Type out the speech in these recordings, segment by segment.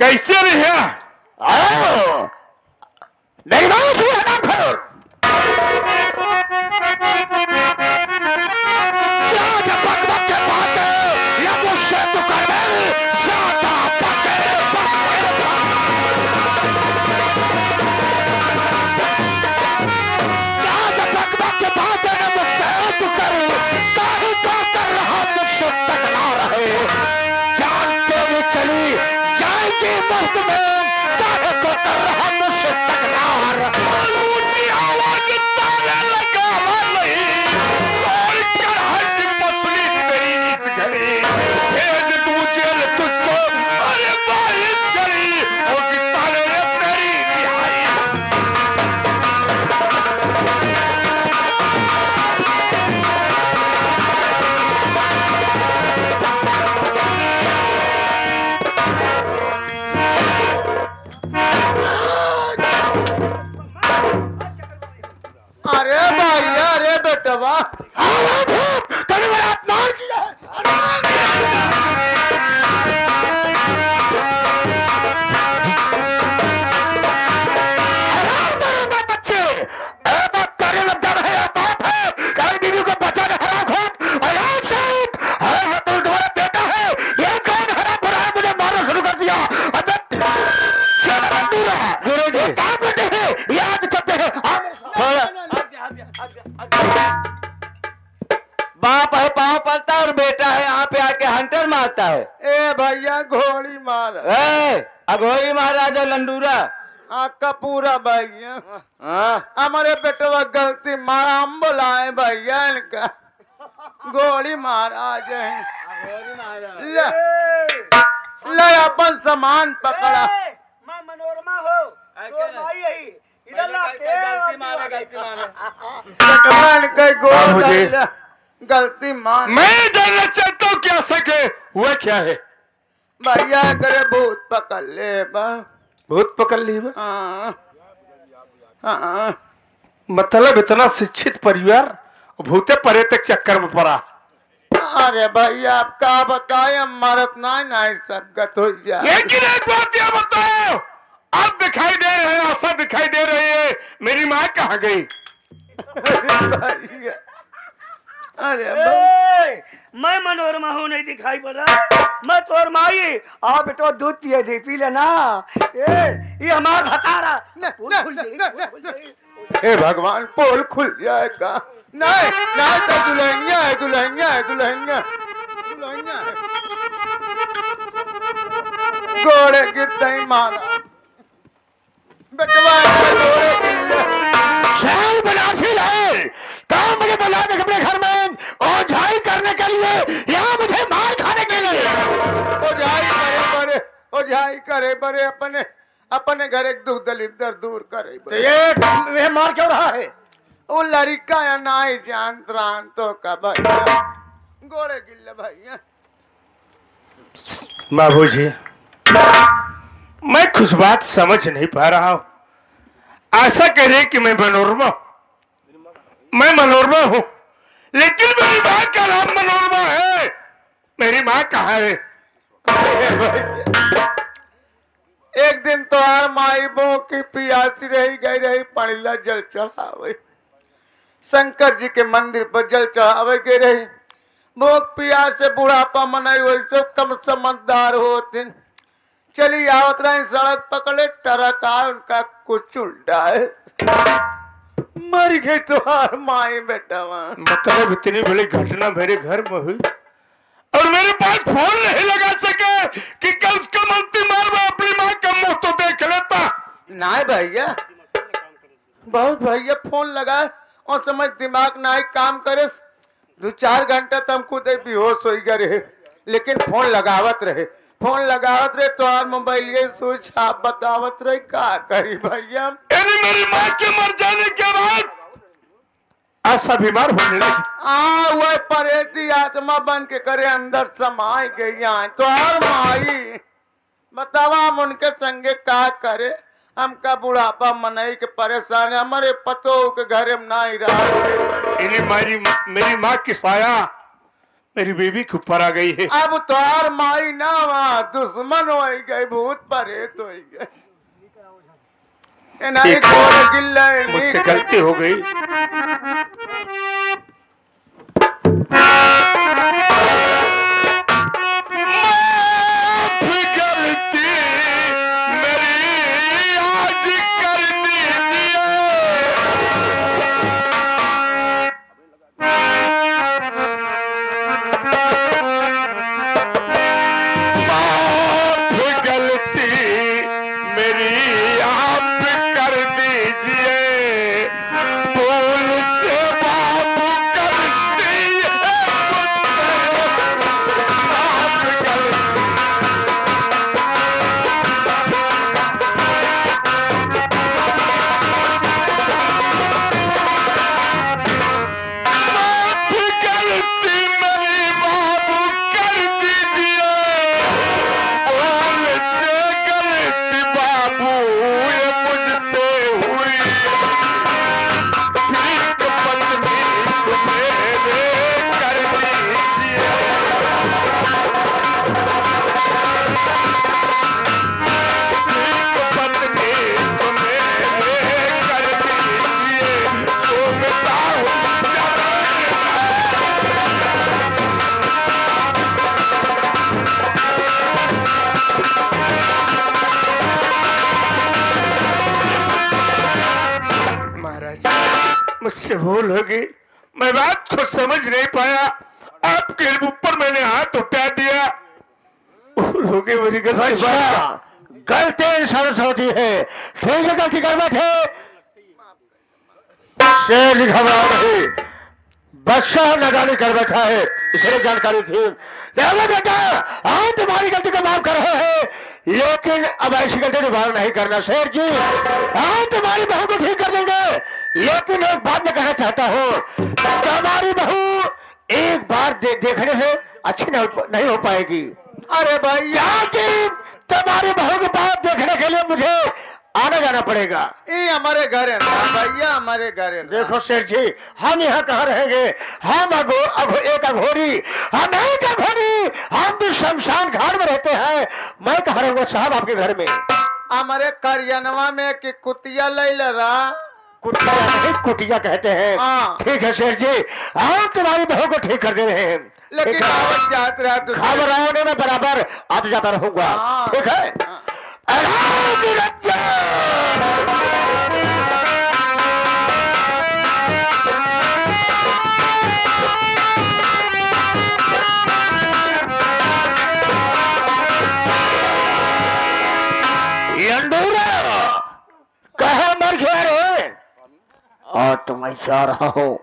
कैसे रहे? मेरी बात सुन ना फिर। क्या जब बक बक के बात या मुझसे तू कर दे ज्यादा पके क्या जब बक बक के बात है मुझसे तू कर ताही तो कर रहा मुझसे टकरा रहे जान तेरी चली जाएगी मुफ्त में ताही तो कर रहा मुझसे टकरार ऊंची आवाज ताने लगा नहीं और कर हट पसली मेरी इस घड़ी भेज तू जेल तुझको अरे बारिश करी और ताने रे तेरी रिहाई अरे भैया, अरे बेटवा, कभी मेरा अपमान किया बच्चे करे लग जा रहे बाप है कल बीवी को बचाने हरा घोट और आज शायद तुम्हारा बेटा है ये कौन हरा भरा है मुझे मारना शुरू कर दिया गुरु जी काम करते हैं याद करते हैं बाप है पाँव पड़ता है और बेटा है यहाँ पे आके हंटर मारता है। ए भैया घोड़ी मार, अघोरी महाराज लंडूरा आका पूरा भैया। हमारे बेटवा गलती मारा, हम बुलाए भैया इनका घोड़ी महाराज है। ले अपन सामान पकड़ा। मैं मनोरमा हो तो भाई यही इधर गलती मारा, गलती मारा। बाबूजी। गलती मान मैं जानना चाहता हूँ क्या सके हुआ क्या है? भैया करे भूत पकड़ ले बा। भूत पकड़ ली बा? हाँ, हाँ। मतलब इतना शिक्षित परिवार भूते परे तक चक्कर में पड़ा। अरे भैया आप क्या बताए, हम मरत नहीं सब गत हो जाए। लेकिन एक बात यह बताओ, आप दिखाई दे रहे हैं, आशा दिखाई दे रही है, मेरी माँ कहाँ गई? भैया, अरे मैं मनोरमा हूँ, नहीं दिखाई पड़ रहा। मैं तोर माई आ बेटो दूध पिए दे पी लेना। ये हमारा भतारा हे भगवान पोल खुल जाएगा। नहीं नहीं तो दुल्हनिया है, दुल्हनिया है, दुल्हनिया दुल्हनिया है। घोड़े गिरते ही मारा बेटवा, घोड़े शाल बनाफिल है कहा मुझे बुला दे अपने घर में ओझाई करने के लिए या मुझे मार खाने के लिए। ओझाई करे बरे अपने अपने घर एक दुख दलिदर दूर करे तो ये मार क्यों रहा है? वो लड़का या नाई जान त्रान तो का भैया घोड़े गिल्ले भैया। बाबूजी, मैं कुछ बात समझ नहीं पा रहा हूँ। आशा कह रही कि मैं मनोरमा हूँ, लेकिन मेरी माँ का नाम मनोरमा है। मेरी माँ कहाँ है? एक दिन तो यार माई बो की पियासी रही गई रही पणिला जल चढ़ावे, शंकर जी के मंदिर पर जल चढ़ावे गई रही। भोग पियास से बुढ़ापा मनाई वैसे कम समझदार होते चली आवत रही, सड़क पकड़े ट्रक आए, उनका कुछ उल्टा है, मर गई तो हार माई बेटा वहां। मतलब इतनी बड़ी घटना मेरे घर में हुई और मेरे पास फोन नहीं लगा सके कि कल उसका मंत्री मार मैं अपनी माँ का मुंह तो देख लेता। नहीं भैया, बहुत भैया फोन लगाए और समझ दिमाग नहीं काम करे। 2-4 घंटा तो हम खुद बेहोश हो गए, लेकिन फोन लगावत रहे तो यार मोबाइल ये सोच आप बतावत रहे का करी भैया। यानी मेरी माँ के मर जाने के बाद आशा बीमार होने लगी। वह परेती आत्मा बन के करे अंदर समाई गई है तो यार माई बतावा हम उनके संगे का करे। हमका बुढ़ापा मनई के परेशान, हमारे पतो के घर में नहीं रहा। मेरी माँ की साया मेरी बीवी के ऊपर आ गई है। अब तोहार माई ना वहाँ दुश्मन हो गए, भूत प्रेत हो गए। ठीक है, मुझसे गलती हो गई। माफ गलती मेरी आज कर दीजिए। माफ गलती मेरी आप कर दीजिए। भूल से बाबू करती है माफ गलती। माफ गलती मेरी बाबू कर दीजिए। भूल से गलती बाबू ये मुझसे हुई। ठीक पत्नी को मेरे कर दीजिए। ठीक पत्नी को मेरे कर दीजिए। घूमता हूँ महाराज, मुझसे भूल हो गई। मैं बात को समझ नहीं पाया। आपके ऊपर मैंने हाथ उठा दिया। भूल हो गई मेरी गलती। अच्छा, गलती इंसान से होती है। ठीक है, गलती कर बैठे। शेर घबरा नहीं, बच्चा नदानी कर बैठा है, इसलिए जानकारी थी। देखो बेटा, हम तुम्हारी गलती को माफ कर रहे हैं, लेकिन अब ऐसी गलती दोबारा नहीं करना। शेर जी, हम तुम्हारी बहू को ठीक कर देंगे, लेकिन एक बात मैं कहना चाहता हूँ, तुम्हारी बहू एक बार देखने से अच्छी नहीं हो पाएगी। अरे भैया, कि तुम्हारी बहू के पास देखने के लिए मुझे आना जाना पड़ेगा। ये हमारे घर है ना भैया, हमारे घर है ना। देखो शेर जी, हम यहाँ कहाँ रहेंगे? हम एक अघोरी, हम एक अघोरी, हम भी शमशान घाट में रहते हैं। मैं कहाँ रहूंगा साहब आपके घर में? हमारे करियनवा में कि कुतिया ले रहा। कुटिया नहीं, कुटिया कहते हैं। हाँ। ठीक है शेर जी, हम तुम्हारी बहू को ठीक कर दे रहे हैं। लेकिन ठीक है? आवत जात रहा तो खबर आने में बराबर आता जाता रहूंगा। हाँ। ठीक है? राम निरंजन! कहे मर गया रे? और तो मैं चाह रहा हूँ,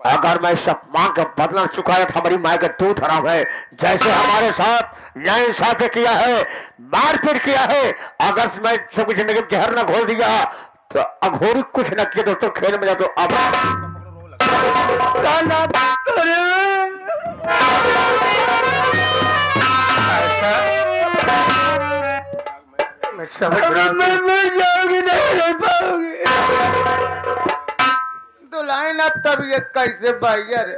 अगर मैं सब मां का बदला चुकाया था, हमारी माँ का दूध हराम है, जैसे हमारे साथ नाइंसाफी किया है, मारपीट किया है, अगर मैं सबकी जिंदगी में जहर न घोल दिया तो अघोरी कुछ न किया दोस्तों, खेल में जा तो अब मैं समझ रहा हूँ। दुल्हन अब तबीयत कैसे भैया रे?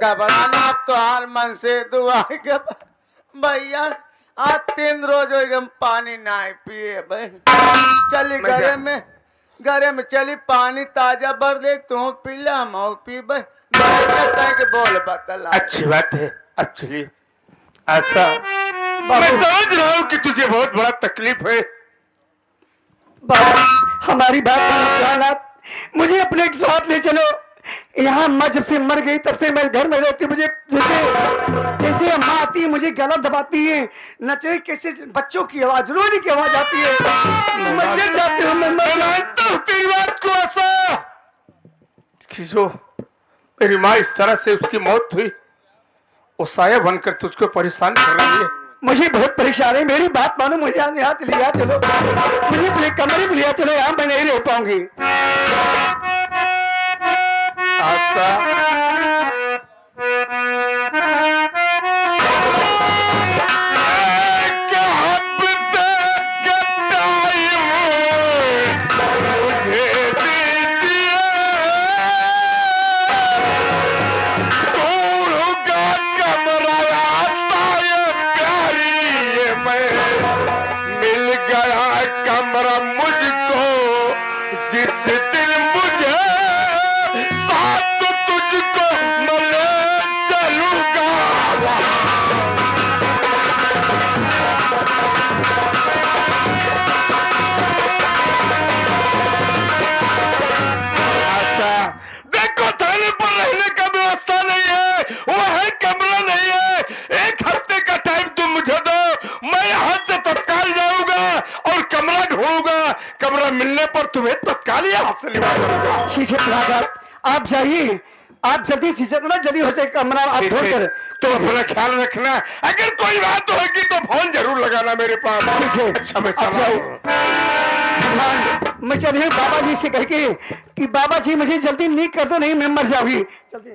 घबराना अब तो हार मन से दुआ के भैया। आज 3 रोज हो गए पानी ना पिए भाई। चली घरे में चली पानी ताजा भर दे, तू पीला हम पी भाई। के बोल बतला। अच्छी बात है, अब चलिए। ऐसा मैं समझ रहा हूँ कि तुझे बहुत बड़ा तकलीफ है। बाबा, हमारी बात सुनो, मुझे अपने साथ ले चलो। यहाँ माँ जब से मर गई तब से मैं घर में रहती, मुझे जैसे माँ आती है मुझे गला दबाती है, नचे कैसे बच्चों की आवाज, रोने की आवाज आती है। मैं गिर जाती हूँ। मैं मानता हूँ तेरी बात को। ऐसा कि जो मेरी माँ इस तरह से उसकी मौत हुई, वो साया बनकर तुझको परेशान कर रही है। मुझे बहुत परेशान है, मेरी बात मानो, मुझे यहाँ लिया चलो, मुझे अपने कमरे में लिया चलो, यहाँ मैं नहीं रह पाऊंगी। में मिल गया कमरा मुझको, जिस दिन मुझे साथ तुझको मैं ले चलूंगा। देखो थाने पर रहने का व्यवस्था नहीं है, वह कमरा नहीं है। एक हफ्ते का टाइम तुम मुझे दो, मैं यहाँ से तत्काल जाऊंगा और कमरा ढूंढूंगा। कमरा मिलने पर तुम्हें तत्काल यहाँ से लिवा करूंगा। ठीक है प्रभाकर, आप जाइए, आप जल्दी से जितना जल्दी हो जाए कमरा आप ढूंढ कर। तो अपना ख्याल रखना, अगर कोई बात होगी तो फोन जरूर लगाना मेरे पास। ठीक है, अच्छा मैं आप चला जाओ। हूँ। भगवान, मैं चलिए बाबा जी से कह के कि बाबा जी मुझे जल्दी नीक कर दो, नहीं मैं मर जाऊंगी। जल्दी